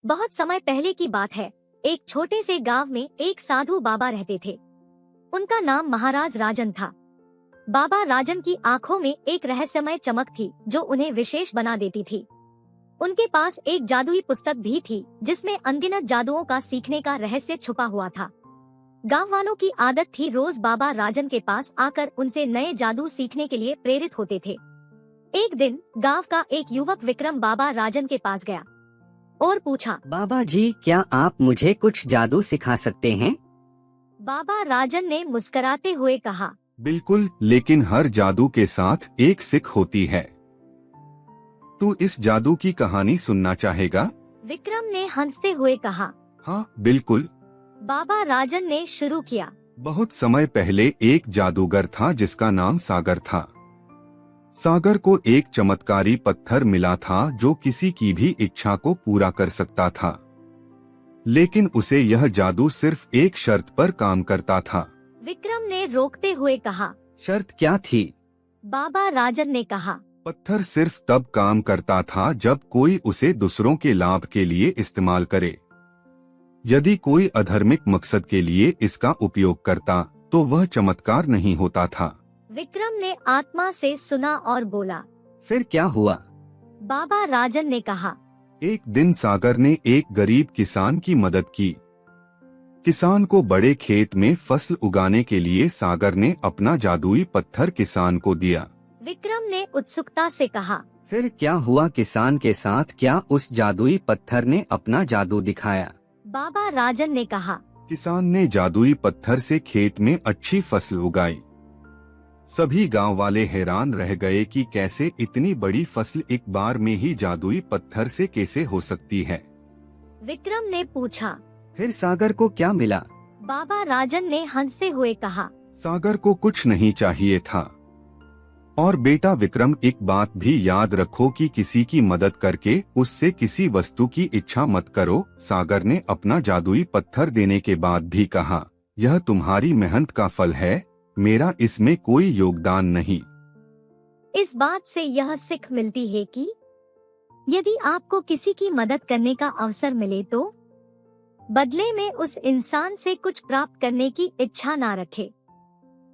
बहुत समय पहले की बात है। एक छोटे से गांव में एक साधु बाबा रहते थे। उनका नाम महाराज राजन था। बाबा राजन की आंखों में एक रहस्यमय चमक थी जो उन्हें विशेष बना देती थी। उनके पास एक जादुई पुस्तक भी थी जिसमें अनगिनत जादुओं का सीखने का रहस्य छुपा हुआ था। गांव वालों की आदत थी रोज बाबा राजन के पास आकर उनसे नए जादू सीखने के लिए प्रेरित होते थे। एक दिन गांव का एक युवक विक्रम बाबा राजन के पास गया और पूछा, बाबा जी, क्या आप मुझे कुछ जादू सिखा सकते हैं? बाबा राजन ने मुस्कुराते हुए कहा, बिल्कुल, लेकिन हर जादू के साथ एक सीख होती है। तू इस जादू की कहानी सुनना चाहेगा? विक्रम ने हंसते हुए कहा। हाँ बिल्कुल। बाबा राजन ने शुरू किया। बहुत समय पहले एक जादूगर था जिसका नाम सागर था। सागर को एक चमत्कारी पत्थर मिला था जो किसी की भी इच्छा को पूरा कर सकता था, लेकिन उसे यह जादू सिर्फ एक शर्त पर काम करता था। विक्रम ने रोकते हुए कहा, शर्त क्या थी? बाबा राजन ने कहा, पत्थर सिर्फ तब काम करता था जब कोई उसे दूसरों के लाभ के लिए इस्तेमाल करे। यदि कोई अधर्मिक मकसद के लिए इसका उपयोग करता तो वह चमत्कार नहीं होता था। विक्रम ने आत्मा से सुना और बोला। फिर क्या हुआ? बाबा राजन ने कहा, एक दिन सागर ने एक गरीब किसान की मदद की। किसान को बड़े खेत में फसल उगाने के लिए सागर ने अपना जादुई पत्थर किसान को दिया। विक्रम ने उत्सुकता से कहा, फिर क्या हुआ किसान के साथ? क्या उस जादुई पत्थर ने अपना जादू दिखाया? बाबा राजन ने कहा, किसान ने जादुई पत्थर से खेत में अच्छी फसल उगाई। सभी गांव वाले हैरान रह गए कि कैसे इतनी बड़ी फसल एक बार में ही जादुई पत्थर से कैसे हो सकती है। विक्रम ने पूछा, फिर सागर को क्या मिला? बाबा राजन ने हंसते हुए कहा, सागर को कुछ नहीं चाहिए था। और बेटा विक्रम, एक बात भी याद रखो कि किसी की मदद करके उससे किसी वस्तु की इच्छा मत करो। सागर ने अपना जादुई पत्थर देने के बाद भी कहा, यह तुम्हारी मेहनत का फल है, मेरा इसमें कोई योगदान नहीं। इस बात से यह सीख मिलती है कि यदि आपको किसी की मदद करने का अवसर मिले तो बदले में उस इंसान से कुछ प्राप्त करने की इच्छा ना रखें।